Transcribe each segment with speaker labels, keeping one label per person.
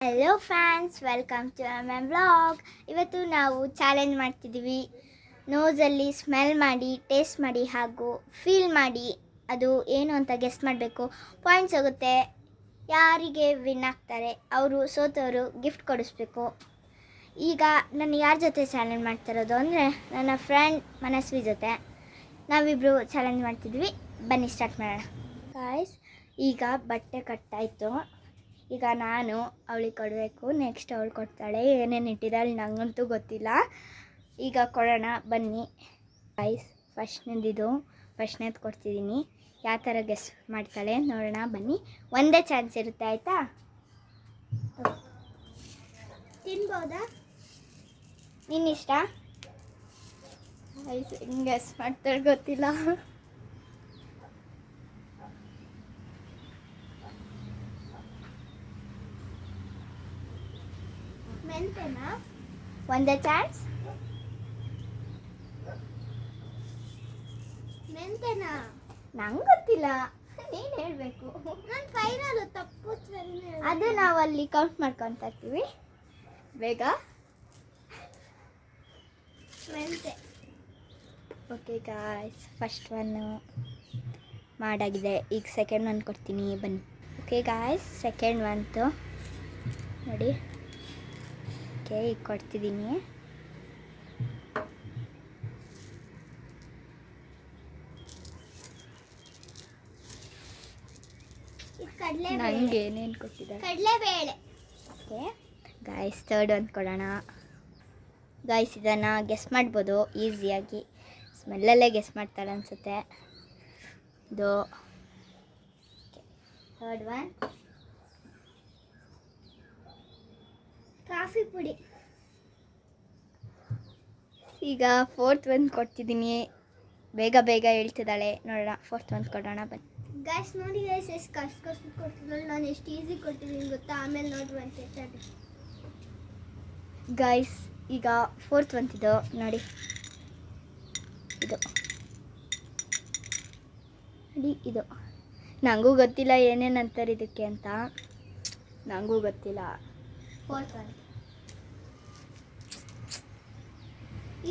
Speaker 1: Hello fans, welcome to my vlog. ಇವತ್ತು ನಾವು challenge ಮಾಡ್ತಿದ್ದೀವಿ. ನೋಸಲ್ಲಿ ಸ್ಮೆಲ್ ಮಾಡಿ, ಟೇಸ್ಟ್ ಮಾಡಿ ಹಾಗೂ ಫೀಲ್ ಮಾಡಿ ಅದು ಏನು ಅಂತ ಗೆಸ್ ಮಾಡಬೇಕು. ಪಾಯಿಂಟ್ಸ್ ಹೋಗುತ್ತೆ. ಯಾರಿಗೆ ವಿನ್ ಆಗ್ತಾರೆ ಅವರು ಸೋತವರು ಗಿಫ್ಟ್ ಕೊಡಿಸ್ಬೇಕು. ಈಗ ನಾನು ಯಾರ ಜೊತೆ ಚಾಲೆಂಜ್ ಮಾಡ್ತಿರೋದು ಅಂದರೆ ನನ್ನ ಫ್ರೆಂಡ್ ಮನಸ್ವಿ ಜೊತೆ ನಾವಿಬ್ಬರು ಚಾಲೆಂಜ್ ಮಾಡ್ತಿದ್ವಿ. ಬನ್ನಿ ಸ್ಟಾರ್ಟ್ ಮಾಡೋಣ. ಗಾಯ್ಸ್, ಈಗ ಬಟ್ಟೆ ಕಟ್ಟಾಯಿತು. ಈಗ ನಾನು ಅವಳಿಗೆ ಕೊಡಬೇಕು, ನೆಕ್ಸ್ಟ್ ಅವಳು ಕೊಡ್ತಾಳೆ. ಏನೇನು ಇಟ್ಟಿದ್ದಾಳೆ ನನಗಂತೂ ಗೊತ್ತಿಲ್ಲ. ಈಗ ಕೊಡೋಣ ಬನ್ನಿ. ಗೈಸ್, ಫಸ್ಟ್ನೇದು ಕೊಡ್ತಿದ್ದೀನಿ. ಯಾವ ಥರ ಗೆಸ್ ಮಾಡ್ತಾಳೆ ನೋಡೋಣ ಬನ್ನಿ. ಒಂದೇ ಚಾನ್ಸ್ ಇರುತ್ತೆ, ಆಯಿತಾ? ತಿನ್ಬೋದಾ? ನಿನ್ನಿಷ್ಟ. ಗೈಸ್, ಹಿಂಗೆ ಗೆಸ್ ಮಾಡ್ತಾಳೆ ಗೊತ್ತಿಲ್ಲ. ಮೆಂತೆನಾ? ಒಂದೇ ಚಾನ್ಸ್. ಮೆಂತೆನಾ? ನಂಗೆ ಗೊತ್ತಿಲ್ಲ, ನೀನು ಹೇಳಬೇಕು. ನಾನು ಫೈನಲ್ ತಪ್ಪು ಅದು ನಾವು ಅಲ್ಲಿ ಕೌಂಟ್ ಮಾಡ್ಕೊತಾ ಇರ್ತೀವಿ. ಬೇಗ. ಮೆಂತೆ. ಓಕೆ ಗಾಯ್ಸ್, ಫಸ್ಟ್ ಒನ್ನು ಮಾಡಾಗಿದೆ. ಈಗ ಸೆಕೆಂಡ್ ಒನ್ ಕೊಡ್ತೀನಿ ಬನ್ನಿ. ಓಕೆ ಗಾಯ್ಸ್, ಸೆಕೆಂಡ್ ಒನ್ತು ನೋಡಿ. ಓಕೆ, ಈಗ ಕೊಡ್ತಿದ್ದೀನಿ. ನನಗೆ ಏನೇನು ಕೊಟ್ಟಿದ್ದಾರೆ? ಕಡಲೆಬೇಳೆ. ಓಕೆ ಗಾಯ್ಸ್, ಥರ್ಡ್ ಒಂದು ಕೊಡೋಣ. ಗಾಯ್ಸ್, ಇದನ್ನು ಗೆಸ್ ಮಾಡ್ಬೋದು ಈಸಿಯಾಗಿ. ಸ್ಮೆಲ್ಲಲ್ಲೇ ಗೆಸ್ ಮಾಡ್ತಾಳೆ ಅನಿಸುತ್ತೆ ಇದು. ಥರ್ಡ್ ಒನ್ ಕಾಫಿ ಪುಡಿ. ಈಗ ಫೋರ್ತ್ ಒಂದು ಕೊಡ್ತಿದ್ದೀನಿ. ಬೇಗ ಬೇಗ ಹೇಳ್ತಿದ್ದಾಳೆ. ನೋಡೋಣ, ಫೋರ್ತ್ ಒಂದು ಕೊಡೋಣ ಬನ್ನಿ. ಗಾಯ್ಸ್ ನೋಡಿ ಗೈಸ್, ಎಷ್ಟು ಕಷ್ಟ ಕೊಡ್ತಿದ್ದಾಳೆ. ನಾನು ಎಷ್ಟು ಈಸಿ ಕೊಟ್ಟಿದ್ದೀನಿ ಗೊತ್ತಾ? ಆಮೇಲೆ ನೋಡುವಂತೆ. ಗಾಯ್ಸ್, ಈಗ ಫೋರ್ತ್ ಒಂತಿದ್ದು ನೋಡಿ. ಇದು ನೋಡಿ, ಇದು ನನಗೂ ಗೊತ್ತಿಲ್ಲ ಏನೇನು ಅಂತಾರೆ ಇದಕ್ಕೆ ಅಂತ. ನನಗೂ ಗೊತ್ತಿಲ್ಲ. Fourth one.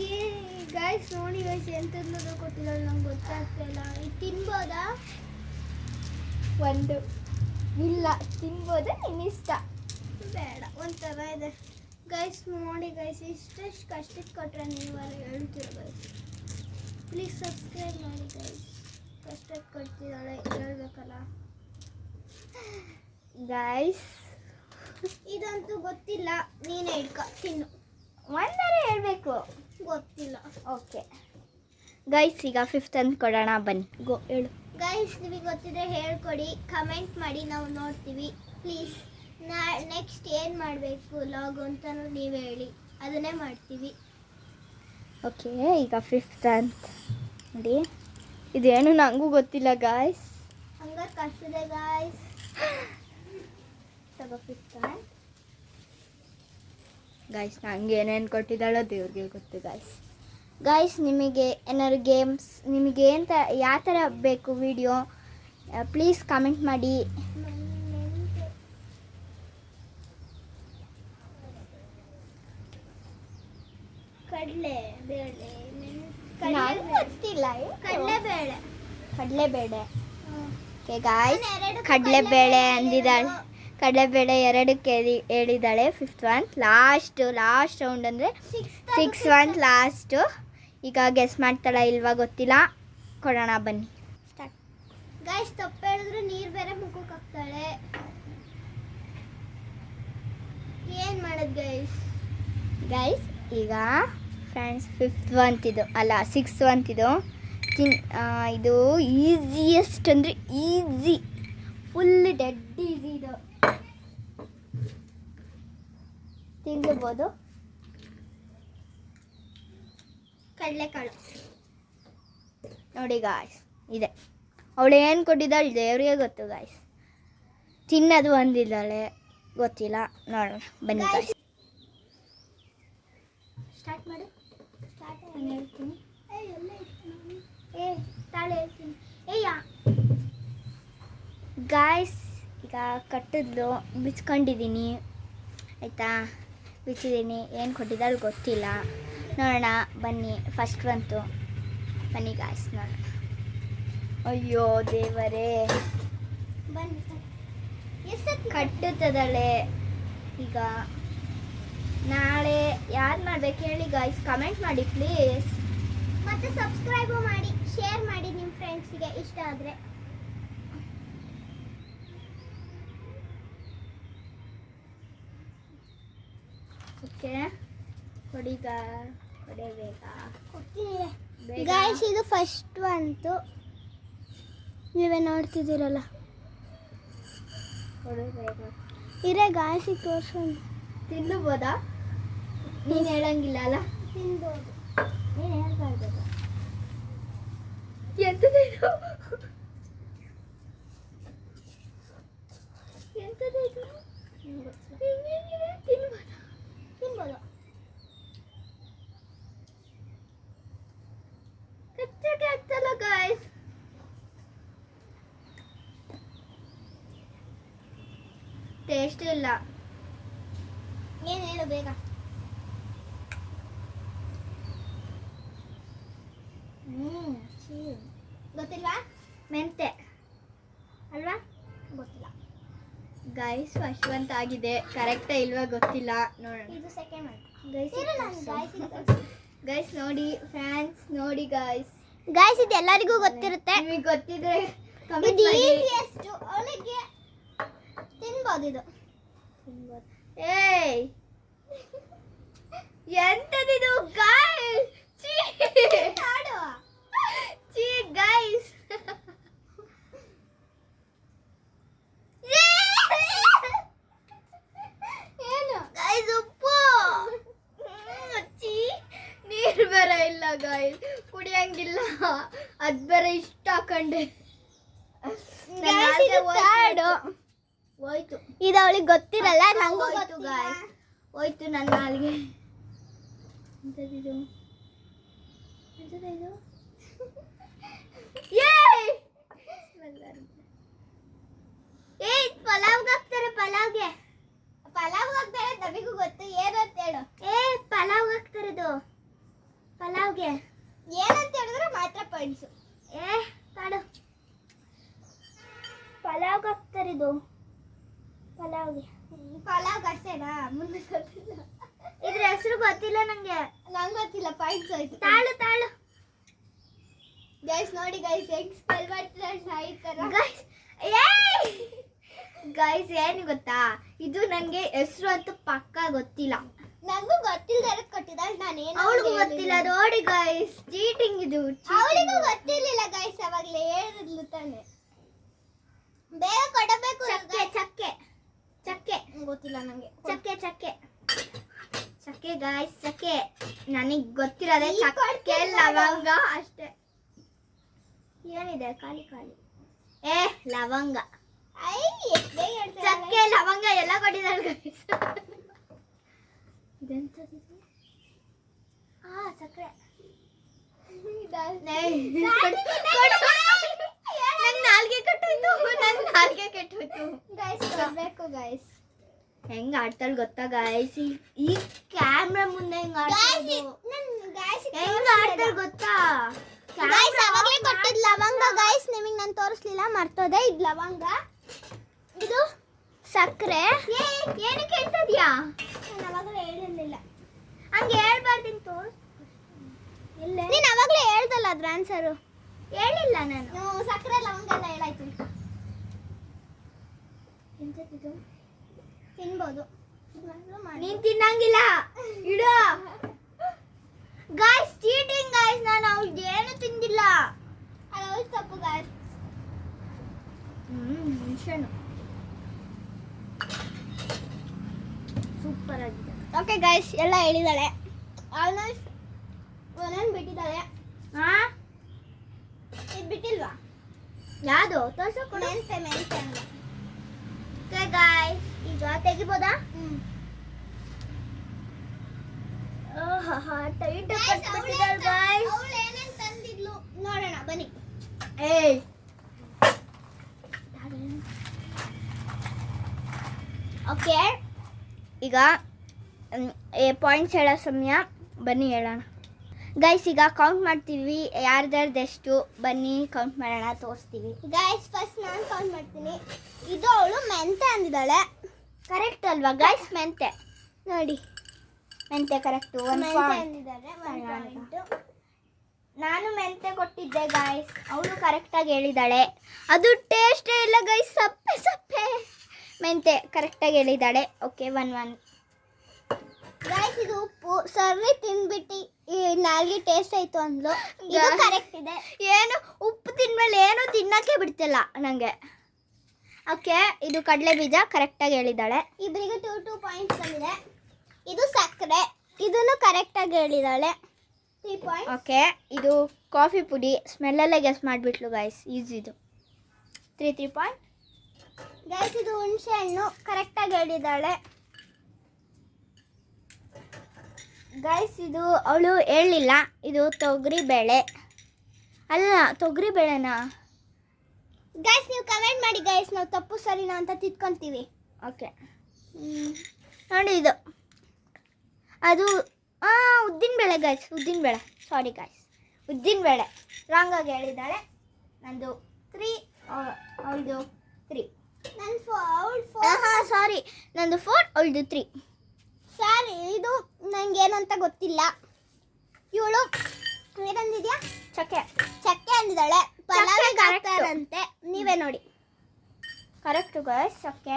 Speaker 1: ಈ ಗಾಯ್ಸ್ ನೋಡಿ ಗೈಸ್, ಎಂಥದ್ದು ಕೊಟ್ಟಿಲ್ಲ ನಂಗೆ ಗೊತ್ತಾಗ್ತಾಯಿಲ್ಲ. ಇದು ತಿನ್ಬೋದಾ? ಒಂದು ಇಲ್ಲ, ತಿನ್ಬೋದಾ? ನಿನ್ನಿಷ್ಟ. ಬೇಡ, ಒಂಥರ ಇದೆ. ಗೈಸ್ ನೋಡಿ ಗೈಸ್, ಇಷ್ಟೆಷ್ಟು ಕಷ್ಟಕ್ಕೆ ಕೊಟ್ಟರೆ ನೀವು ಹೇಳ್ತೀರ ಗೈಸ್. ಪ್ಲೀಸ್ ಸಬ್ಸ್ಕ್ರೈಬ್ ಮಾಡಿ ಗೈಸ್. ಕಷ್ಟಕ್ಕೆ ಕೊಡ್ತಿದ್ದಾಳೆ, ಹೇಳ್ಬೇಕಲ್ಲ ಗೈಸ್. ಇದಂತೂ ಗೊತ್ತಿಲ್ಲ, ನೀನೇ ಇಟ್ಕೊ ತಿನ್ನು. ಒಂದರೆ ಹೇಳಬೇಕು, ಗೊತ್ತಿಲ್ಲ. ಓಕೆ ಗೈಸ್, ಈಗ ಫಿಫ್ತ್ ಅಂತ ಕೊಡೋಣ ಬನ್ನಿ. ಹೇಳು ಗೈಸ್. ನಿಮಗೆ ಗೊತ್ತಿದ್ರೆ ಹೇಳ್ಕೊಡಿ, ಕಮೆಂಟ್ ಮಾಡಿ, ನಾವು ನೋಡ್ತೀವಿ ಪ್ಲೀಸ್. ನೆಕ್ಸ್ಟ್ ಏನು ಮಾಡಬೇಕು ಲಾಗ್ ಅಂತಲೂ ನೀವು ಹೇಳಿ, ಅದನ್ನೇ ಮಾಡ್ತೀವಿ. ಓಕೆ, ಈಗ ಫಿಫ್ತ್ ಅಂತ ನೋಡಿ. ಇದೇನು ನನಗೂ ಗೊತ್ತಿಲ್ಲ ಗಾಯ್ಸ್. ಹಂಗಾರೆ ಕಷ್ಟದೆ ಗಾಯ್ಸ್. ತಗೋ ಫಿಫ್ತ್ ಅಂತ. ಗಾಯ್ಸ್, ನನಗೆ ಏನೇನು ಕೊಟ್ಟಿದ್ದಾಳೋ ದೇವ್ರಿಗೆ ಗೊತ್ತು ಗಾಯ್ಸ್. ಗಾಯ್ಸ್, ನಿಮಗೆ ಏನಾದ್ರು ಗೇಮ್ಸ್, ನಿಮಗೆ ಯಾವ ಥರ ಬೇಕು ವಿಡಿಯೋ ಪ್ಲೀಸ್ ಕಮೆಂಟ್ ಮಾಡಿ. ಗೊತ್ತಿಲ್ಲ. ಕಡಲೆಬೇಳೆ. ಓಕೆ ಗಾಯ್ಸ್, ಕಡಲೆಬೇಳೆ ಅಂದಿದ್ದಾಳೆ. ಕಡಲೆಬೇಳೆ ಎರಡಕ್ಕೆ ಹೇಳಿದ್ದಾಳೆ. ಫಿಫ್ತ್ ಒನ್ ಲಾಸ್ಟ್ ರೌಂಡ್ ಅಂದರೆ ಸಿಕ್ಸ್ ಒನ್ ಲಾಸ್ಟು. ಈಗ ಗೆಸ್ ಮಾಡ್ತಾಳ ಇಲ್ವಾ ಗೊತ್ತಿಲ್ಲ. ಕೊಡೋಣ ಬನ್ನಿ. ಸ್ಟಾರ್ಟ್. ಗೈಸ್, ತಪ್ಪು ಹೇಳಿದ್ರೆ ನೀರು ಬೇರೆ ಮುಖಕ್ಕೆ ಹಾಕ್ತಾಳೆ. ಏನು ಮಾಡೋದು ಗೈಸ್? ಈಗ ಫ್ರೆಂಡ್ಸ್, ಫಿಫ್ತ್ ಒಂತಿದು ಅಲ್ಲ, ಸಿಕ್ಸ್ತ್ ಒಂತಿದು ಇದು ಈಸಿಯೆಸ್ಟ್ ಅಂದರೆ ಈಸಿ, ಫುಲ್ ಡೆಡ್ ಈಸಿ ಇದು. ತಿನ್ಬೋದು. ಕಡಲೆಕಾಳು ನೋಡಿ ಗಾಯ್ಸ್, ಇದೆ. ಅವಳು ಏನು ಕೊಟ್ಟಿದ್ದಾಳೆ ದೇವರಿಗೆ ಗೊತ್ತು ಗಾಯ್ಸ್. ತಿನ್ನೋದು ಒಂದಿದ್ದಾಳೆ, ಗೊತ್ತಿಲ್ಲ. ನೋಡೋಣ ಬನ್ನಿ ಗಾಯ್ಸ್. ಸ್ಟಾರ್ಟ್ ಮಾಡು. ನಾನು ಹೇಳ್ತೀನಿ. ತಾಳೆ ಹೇಳ್ತೀನಿ. ಗಾಯ್ಸ್, ಈಗ ಕಟ್ಟಿದ್ಲು ಬಿಚ್ಕೊಂಡಿದ್ದೀನಿ. ಆಯಿತಾ. ಬಿಚ್ಚಿದ್ದೀನಿ, ಏನು ಕೊಟ್ಟಿದ್ದಾಳೆ ಗೊತ್ತಿಲ್ಲ. ನೋಡೋಣ ಬನ್ನಿ. ಫಸ್ಟ್ ಬಂತು, ಬನ್ನಿ ಗಾಯ್ಸ್ ನೋಡೋಣ. ಅಯ್ಯೋ ದೇವರೇ,
Speaker 2: ಬನ್ನಿ
Speaker 1: ಕಟ್ಟುತ್ತದಳೆ. ಈಗ ನಾಳೆ ಯಾರು ಮಾಡ್ಬೇಕು ಹೇಳಿ ಗಾಯ್ಸ್, ಕಮೆಂಟ್ ಮಾಡಿ ಪ್ಲೀಸ್.
Speaker 2: ಮತ್ತೆ ಸಬ್ಸ್ಕ್ರೈಬ್ ಮಾಡಿ, ಶೇರ್ ಮಾಡಿ ನಿಮ್ಮ ಫ್ರೆಂಡ್ಸ್ಗೆ ಇಷ್ಟ ಆದರೆ.
Speaker 1: ಓಕೆ, ಕೊಡಬೇಕಾ?
Speaker 2: ಕೊಡ್ತೀನಿ ಗಾಯ್ಸ್. ಇದು ಫಸ್ಟ್ ಬಂತು, ನೀವೇ ನೋಡ್ತಿದ್ದೀರಲ್ಲ.
Speaker 1: ಕೊಡಬೇಕಾ?
Speaker 2: ಇರೇ ಗಾಯ್ಸಿಗೆ ತೋರಿಸೋಣ.
Speaker 1: ತಿನ್ನಬೋದಾ? ನೀನು ಹೇಳಂಗಿಲ್ಲ ಅಲ್ಲ.
Speaker 2: ತಿನ್ಬೋದು.
Speaker 1: ನೀನು ಹೇಳ್ಬಾರ್ದು. ಎಂಥದ್ದು ಎಂಥದ್ದು ಹಿಂಗಿದೆ?
Speaker 2: ತಿನ್ಬೋದು.
Speaker 1: ಕಚ್ಚಕ್ಕೆ ಆಗ್ತಲ್ಲ ಗಾಯ್ಸ್. ಟೇಸ್ಟ್ ಇಲ್ಲ.
Speaker 2: ಏನು ಹೇಳು ಬೇಗ. ಗೊತ್ತಿಲ್ವಾ?
Speaker 1: ಮೆಂತೆ
Speaker 2: ಅಲ್ವಾ? ಗೊತ್ತಿಲ್ಲ
Speaker 1: ಗೈಸ್. ಫಸ್ಟ್ ಒಂದ್ ಆಗಿದೆ, ಕರೆಕ್ಟಾ ಇಲ್ವಾ ಗೊತ್ತಿಲ್ಲ, ನೋಡೋಣ.
Speaker 2: ಇದು ಸೆಕೆಂಡ್ ಒನ್.
Speaker 1: ಗೈಸ್ ನೋಡಿ ಫ್ಯಾನ್ಸ್, ನೋಡಿ ಗೈಸ್.
Speaker 2: ಗಾಯ್ಸ್ ಇದು ಎಲ್ಲರಿಗೂ ಗೊತ್ತಿರುತ್ತೆ.
Speaker 1: ನಿಮಗೆ ಗೊತ್ತಿದ್ರೆ
Speaker 2: ಇದು ಈಸಿಯೆಸ್ಟ್, ಅವಳಿಗೆ ತಿನ್ಬೋದು ಇದು.
Speaker 1: ಏಯ್ ಎಂತದಿದು ಗೈಸ್?
Speaker 2: ಆಡು.
Speaker 1: ಚೀ ಗೈಸ್.
Speaker 2: ಏನು
Speaker 1: ಗೈಸ್ ಉಪ್ಪು. ಚೀ, ನೀರು ಬೇರೆ ಇಲ್ಲ ಗೈಸ್, ಕುಡಿಯಂಗಿಲ್ಲ. ಅದ್ ಬೇರೆ ಇಷ್ಟ ಹಾಕೊಂಡೆ.
Speaker 2: Guys, ಇದು third.
Speaker 1: ಹೋಯ್ತು.
Speaker 2: ಇದು ಅವಳಿಗೆ ಗೊತ್ತಿರಲ್ಲ, ನಂಗೂ
Speaker 1: ಹೋಯ್ತು
Speaker 2: ಗೊತ್ತಿಲ್ಲ.
Speaker 1: ಗಾಯ್ಸ್, ಹೋಯ್ತು ನನ್ನ ನಾಲ್ಗೆ. ಎಂತದಿದು? ಎಂತದಿದು? ಏಯ್
Speaker 2: ಏಯ್ ಪಲಾವ್ಗೆ ಹಾಕ್ತಾರೆ, ಪಲಾವ್ಗೆ ಹಾಕ್ತಾರೆ. ನಮಗೂ ಗೊತ್ತು ಏನಂತ ಹೇಳು.
Speaker 1: ಪಲಾವ್ ಹಾಕ್ತಾರೆ ಇದು.
Speaker 2: ಪಲಾವ್ಗೆ ಏನಂತ ಹೇಳಿದ್ರೆ ಮಾತ್ರ ಪಾಯಿಂಟ್ಸು.
Speaker 1: ಕಾಡು.
Speaker 2: ಪಲಾವ್ಗೆ ಹಾಕ್ತಾರೆ ಇದು. ಪಲಾವ್ಗೆ ಅಷ್ಟೇನಾ? ಮುಂದೆ ಗೊತ್ತಿಲ್ಲ.
Speaker 1: ಇದ್ರ ಹೆಸರು ಗೊತ್ತಿಲ್ಲ ನಂಗೆ.
Speaker 2: ನಂಗೆ ಗೊತ್ತಿಲ್ಲ, ಪಾಯಿಂಟ್ಸ್ ಆಯ್ತು.
Speaker 1: ತಾಳು.
Speaker 2: ಗೈಸ್ ನೋಡಿ ಗೈಸ್, ಹೆಂಗ್ ಸ್ಪೆಲ್ ಮಾಡ್ತಾರೆ ಸಾಯಿ ತರ.
Speaker 1: ಗೈಸ್ ಏನು ಗೊತ್ತಾ, ಇದು ನಂಗೆ ಹೆಸರು ಅಂತೂ ಪಕ್ಕ ಗೊತ್ತಿಲ್ಲ.
Speaker 2: ನಂಗೂ ಗೊತ್ತಿಲ್ಲದೆ ಕೊಟ್ಟಿದ್ದಾಳೆ, ನಾನೇನು
Speaker 1: ಅವಳಿಗೂ ಗೊತ್ತಿಲ್ಲ. ನೋಡಿ ಗೈಸ್, ಚೀಟಿಂಗ್ ಇದು.
Speaker 2: ಅವಳಿಗೂ ಗೊತ್ತಿರ್ಲಿಲ್ಲ ಗೈಸ್, ಅವಾಗಲೇ ಹೇಳಿದ್ಲು ತಾನೆ. ಬೇಗ ಕೊಡಬೇಕು.
Speaker 1: ಚಕ್ಕೆ
Speaker 2: ಗೊತ್ತಿಲ್ಲ ನಂಗೆ.
Speaker 1: ಚಕ್ಕೆ ಗಾಯ್ಸ್, ಚಕ್ಕೆ. ನನಗೆ ಗೊತ್ತಿರೋದೇ
Speaker 2: ಈ
Speaker 1: ಚಕ್ಕೆ,
Speaker 2: ಕೊಡ್ತೀನಿ
Speaker 1: ಲವಂಗ ಅಷ್ಟೇ. ಏನಿದೆ ಖಾಲಿ? ಲವಂಗ,
Speaker 2: ಎಷ್ಟ್ ಬೇಗ ಹೇಳ್ತಾರೆ.
Speaker 1: ಚಕ್ಕೆ, ಲವಂಗ ಎಲ್ಲ ಕೊಟ್ಟಿದ್ದಾರೆ ಗೈಸ್. ಇದೆಂತದಿದು?
Speaker 2: ಸಕ್ಕರೆ.
Speaker 1: ನಂಗೆ ನಾಲ್ಗೆ ಕೆಟ್ಟೋಯ್ತು.
Speaker 2: ಗೈಸ್ ಕೊಡ್ಬೇಕು ಗೈಸ್.
Speaker 1: ಹೆಂಗ್ ಆಡ್ತಾಳ ಗೊತ್ತಾ ಗೈಸ್, ಈ ಕ್ಯಾಮ್ರಾ ಮುಂದೆ ಹೆಂಗ್ ಆಡ್ತಾಳ ಗೊತ್ತಾ?
Speaker 2: ಗೈಸ್ ಅವಾಗಲೇ ಕೊಟ್ಟಿದ್ ಲವಂಗ ಗೈಸ್, ನಿಮಗೆ ನಾನು ತೋರಿಸ್ಲಿಲ್ಲ, ಮರ್ತೋದೆ. ಇದು ಲವಂಗ, ಇದು ಸಕ್ಕರೆ.
Speaker 1: ಏನಕ್ಕೆ ಹೇಳ್ತದ್ಯಾ?
Speaker 2: ನಾನು ಅವಾಗಲೇ ಹೇಳಿರ್ಲಿಲ್ಲ.
Speaker 1: ಹಂಗೆ ಹೇಳ್ಬಾರ್ದು. ತೋರಿಸ್.
Speaker 2: ನೀನು ಅವಾಗಲೇ ಹೇಳ್ದಲ್ಲ ಅದ್ರ ಆನ್ಸರು.
Speaker 1: ಹೇಳಿಲ್ಲ ನಾನು.
Speaker 2: ಸಕ್ಕರೆ ಲವಂಗ ಎಲ್ಲ ಹೇಳಾಯ್ತು.
Speaker 1: ಎಂತದಿದು?
Speaker 2: ತಿನ್ಬೋದು.
Speaker 1: ನೀನ್ ತಿನ್ನಂಗಿಲ್ಲ, ಇಡು. ಗಾಯ್ಸ್ ಚೀಟಿಂಗ್ ಗಾಯ್ಸ್, ನಾನು ಅವ್ಳು ಏನು ತಿಂದಿಲ್ಲ.
Speaker 2: ಅದು ತಪ್ಪು ಗಾಯ್ಸ್.
Speaker 1: ಮೆಣಸನ್ನು ಸೂಪರ್ ಆಗಿದೆ.
Speaker 2: ಓಕೆ ಗಾಯ್ಸ್, ಎಲ್ಲ ಹೇಳಿದಾಳೆ. ಆಲ್ಮೋಸ್ಟ್ ಒಂದೊಂದು ಬಿಟ್ಟಿದ್ದಾಳೆ. ಇದು ಬಿಟ್ಟಿಲ್ವಾ?
Speaker 1: ಯಾವುದು ತೋರ್ಸೋ?
Speaker 2: ಮೆಂತೆ ಅಂತ.
Speaker 1: ಓಕೆ ಗಾಯ್ಸ್, ಈಗ ತೆಗಿಬೋದಾ? Tight ಕಟ್ಬಿಟ್ಟಿದ್ದಾರೆ guys.
Speaker 2: ಅವಳು ಏನೇನು ತಂದಿದ್ಲು ನೋಡೋಣ ಬನ್ನಿ.
Speaker 1: ಏಯ್
Speaker 2: ಓಕೆ
Speaker 1: ಈಗ ಪಾಯಿಂಟ್ಸ್ ಹೇಳೋ ಸಮಯ, ಬನ್ನಿ ಹೇಳೋಣ ಗೈಸ್. ಈಗ ಕೌಂಟ್ ಮಾಡ್ತೀವಿ, ಯಾರ್ದಾರ್ದೆಷ್ಟು ಬನ್ನಿ ಕೌಂಟ್ ಮಾಡೋಣ, ತೋರಿಸ್ತೀವಿ.
Speaker 2: ಗೈಸ್ ಫಸ್ಟ್ ನಾನು ಕೌಂಟ್ ಮಾಡ್ತೀನಿ. ಇದು ಅವಳು ಮೆಂತೆ ಅಂದಿದ್ದಾಳೆ,
Speaker 1: ಕರೆಕ್ಟ್ ಅಲ್ವಾ ಗೈಸ್? ಮೆಂತೆ
Speaker 2: ನೋಡಿ,
Speaker 1: ಮೆಂತೆ ಕರೆಕ್ಟು.
Speaker 2: ಮೆಂತೆ ಅಂದಿದ್ದಾಳೆ, 1 ಪಾಯಿಂಟ್.
Speaker 1: ನಾನು ಮೆಂತೆ ಕೊಟ್ಟಿದ್ದೆ ಗೈಸ್, ಅವಳು ಕರೆಕ್ಟಾಗಿ ಹೇಳಿದ್ದಾಳೆ. ಅದು ಟೇಸ್ಟೇ ಇಲ್ಲ ಗೈಸ್, ಸಪ್ಪೆ ಸಪ್ಪೆ. ಮೆಂತೆ ಕರೆಕ್ಟಾಗಿ ಹೇಳಿದ್ದಾಳೆ. ಓಕೆ, 1-1.
Speaker 2: ಗೈಸ್ ಇದು ಉಪ್ಪು, ಸರ್ವಿ ತಿಂದ್ಬಿಟ್ಟು ಈ ನಾಲ್ಗೆ ಟೇಸ್ಟ್ ಆಯ್ತು ಅಂದ್ಲು. ಇದು ಕರೆಕ್ಟ್ ಇದೆ.
Speaker 1: ಏನು ಉಪ್ಪು ತಿಂದ್ಮೇಲೆ ಏನೂ ತಿನ್ನೋಕ್ಕೆ ಬಿಡ್ತಿಲ್ಲ ನನಗೆ. ಓಕೆ, ಇದು ಕಡಲೆ ಬೀಜ ಕರೆಕ್ಟಾಗಿ ಹೇಳಿದ್ದಾಳೆ.
Speaker 2: ಇಬ್ಬರಿಗೂ 2 ಪಾಯಿಂಟ್ಸ್ ಬಂದಿದೆ. ಇದು ಸಕ್ಕರೆ, ಇದನ್ನು ಕರೆಕ್ಟಾಗಿ ಹೇಳಿದ್ದಾಳೆ, 3 ಪಾಯಿಂಟ್.
Speaker 1: ಓಕೆ, ಇದು ಕಾಫಿ ಪುಡಿ, ಸ್ಮೆಲ್ಲಲ್ಲೇ ಗೆಸ್ ಮಾಡಿಬಿಟ್ಲು ಗೈಸ್, ಈಸಿದು. 3 ಪಾಯಿಂಟ್.
Speaker 2: ಗೈಸ್ ಇದು ಹುಣಸೆ ಹಣ್ಣು, ಕರೆಕ್ಟಾಗಿ ಹೇಳಿದ್ದಾಳೆ.
Speaker 1: ಗೈಸ್ ಇದು ಅವಳು ಹೇಳಲಿಲ್ಲ, ಇದು ತೊಗರಿ ಬೇಳೆ. ಅಲ್ಲ, ತೊಗರಿ ಬೇಳೆನಾ?
Speaker 2: ಗೈಸ್ ನೀವು ಕಮೆಂಟ್ ಮಾಡಿ ಗೈಸ್, ನಾವು ತಪ್ಪು ಸರಿನಾ ಅಂತ ತಿದ್ಕೊಂತೀವಿ.
Speaker 1: ಓಕೆ, ನೋಡಿ ಇದು ಅದು ಉದ್ದಿನ ಬೇಳೆ ಗೈಸ್, ಉದ್ದಿನ ಬೇಳೆ. ಸಾರಿ ಗೈಸ್, ಉದ್ದಿನ ಬೇಳೆ ರಾಂಗಾಗಿ ಹೇಳಿದ್ದಾಳೆ. ನಂದು 3, ಅವಳದು 3.
Speaker 2: ನನ್ನ 4.
Speaker 1: ಸಾರಿ, ನಂದು 4, ಅವಳದು 3.
Speaker 2: ಸಾರಿ, ಇದು ನನಗೇನು ಅಂತ ಗೊತ್ತಿಲ್ಲ. ಇವಳು ಏನಂದಿದ್ಯಾ? ಚಕ್ಕೆ ಅಂದಿದ್ದಾಳೆ. ಪಲಾವಿಗೆ ಹಾಕ್ತಾರಂತೆ, ನೀವೇ ನೋಡಿ.
Speaker 1: Correct guys. ಓಕೆ,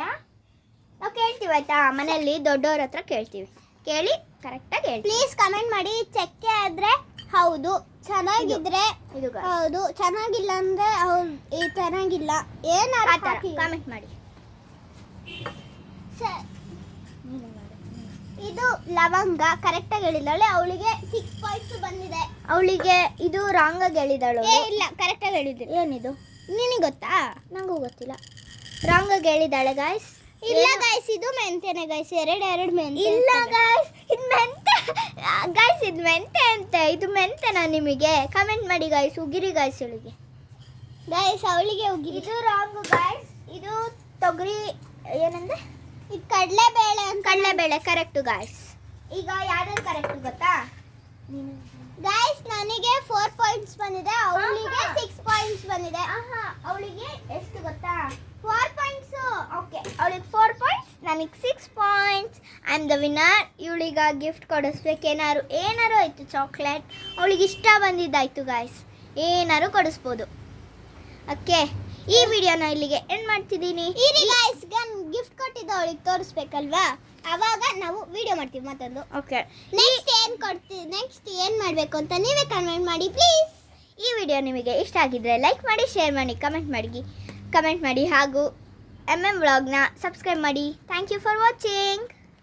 Speaker 1: ನಾವು ಕೇಳ್ತೀವಿ ಆಯ್ತಾ, ಮನೆಯಲ್ಲಿ ದೊಡ್ಡವ್ರ ಹತ್ರ ಕೇಳ್ತೀವಿ, ಕೇಳಿ ಕರೆಕ್ಟಾಗಿ ಹೇಳಿ.
Speaker 2: ಪ್ಲೀಸ್ ಕಮೆಂಟ್ ಮಾಡಿ. ಚಕ್ಕೆ ಆದ್ರೆ ಹೌದು, ಚೆನ್ನಾಗಿದ್ರೆ
Speaker 1: ಇದು guys.
Speaker 2: ಹೌದು, ಚೆನ್ನಾಗಿಲ್ಲ ಅಂದ್ರೆ ಹೌದು, ಚೆನ್ನಾಗಿಲ್ಲ, ಏನಾರು
Speaker 1: ಆ ಥರ ಕಾಮೆಂಟ್ ಮಾಡಿ.
Speaker 2: ಇದು ಲವಂಗ ಕರೆಕ್ಟಾಗಿ ಹೇಳಿದ್ದಾಳೆ, ಅವಳಿಗೆ 6 ಪಾಯಿಂಟ್ಸ್ ಬಂದಿದೆ.
Speaker 1: ಅವಳಿಗೆ ಇದು ರಾಂಗಾಗಿ ಹೇಳಿದಾಳು.
Speaker 2: ಇಲ್ಲ, ಕರೆಕ್ಟಾಗಿ ಹೇಳಿದ್ದೀನಿ.
Speaker 1: ಏನಿದು
Speaker 2: ನಿನಗೆ ಗೊತ್ತಾ?
Speaker 1: ನನಗೂ ಗೊತ್ತಿಲ್ಲ. ರಾಂಗಾಗಿ ಹೇಳಿದಾಳೆ ಗಾಯ್ಸ್.
Speaker 2: ಇಲ್ಲ ಗೈಸ್, ಇದು ಮೆಂತೆನೆ ಗೈಸ್, ಎರಡು ಮೆಂತೆ.
Speaker 1: ಇಲ್ಲ ಗಾಯ್ಸ್, ಇದು ಮೆಂತೆ ಗಾಯ್ಸ್, ಇದು ಮೆಂತೆ ಅಂತೆ. ಇದು ಮೆಂತೆನಾ ನಿಮಗೆ? ಕಮೆಂಟ್ ಮಾಡಿ ಗಾಯ್ಸ್, ಉಗಿರಿ ಗಾಯ್ಸ್ ಇವಳಿಗೆ.
Speaker 2: ಗೈಸ್ ಅವಳಿಗೆ ಉಗಿರಿ.
Speaker 1: ಇದು ರಾಂಗ್ ಗಾಯ್ಸ್. ಇದು ತೊಗರಿ ಏನಂದ್ರೆ
Speaker 2: ಇದು ಕಡಲೆಬೇಳೆ ಅಂತ.
Speaker 1: ಕಡಲೆಬೇಳೆ ಕರೆಕ್ಟು ಗಾಯ್ಸ್. ಈಗ ಯಾವ್ದು ಕರೆಕ್ಟ್ ಗೊತ್ತಾ?
Speaker 2: ಗೈಸ್ ನನಗೆ 4 ಪಾಯಿಂಟ್ಸ್ ಬಂದಿದೆ, ಅವಳಿಗೆ 6 ಪಾಯಿಂಟ್ಸ್ ಬಂದಿದೆ.
Speaker 1: ಅವಳಿಗೆ ಎಷ್ಟು ಗೊತ್ತಾ?
Speaker 2: 4 ಪಾಯಿಂಟ್ಸ್.
Speaker 1: ಓಕೆ, ಅವಳಿಗೆ 4 ಪಾಯಿಂಟ್ಸ್, ನನಗೆ 6 points. I am the winner. ಇವಳಿಗ ಗಿಫ್ಟ್ ಕೊಡಿಸ್ಬೇಕು, ಏನಾರು ಆಯಿತು, ಚಾಕ್ಲೇಟ್ ಅವಳಿಗೆ ಇಷ್ಟ ಬಂದಿದ್ದಾಯ್ತು ಗಾಯ್ಸ್, ಏನಾರು ಕೊಡಿಸ್ಬೋದು. ಓಕೆ, ಈ ವಿಡಿಯೋನ ಇಲ್ಲಿಗೆ ಎಂಡ್ ಮಾಡ್ತಿದ್ದೀನಿ.
Speaker 2: ಇರಿ ಗೈಸ್, ಗಿಫ್ಟ್ ಕೊಟ್ಟಿದ್ದು ಅವಳಿಗೆ ತೋರಿಸ್ಬೇಕಲ್ವಾ, ಅವಾಗ ನಾವು ವಿಡಿಯೋ ಮಾಡ್ತೀವಿ ಮತ್ತೊಂದು.
Speaker 1: ಓಕೆ,
Speaker 2: ನೆಕ್ಸ್ಟ್ ಏನು ಮಾಡಬೇಕು ಅಂತ ನೀವೇ ಕಮೆಂಟ್ ಮಾಡಿ ಪ್ಲೀಸ್.
Speaker 1: ಈ ವಿಡಿಯೋ ನಿಮಗೆ ಇಷ್ಟ ಆಗಿದ್ರೆ ಲೈಕ್ ಮಾಡಿ, ಶೇರ್ ಮಾಡಿ, ಕಮೆಂಟ್ ಮಾಡಿ ಹಾಗೂ MM ವ್ಲಾಗ್ನ ಸಬ್ಸ್ಕ್ರೈಬ್ ಮಾಡಿ. Thank you for watching.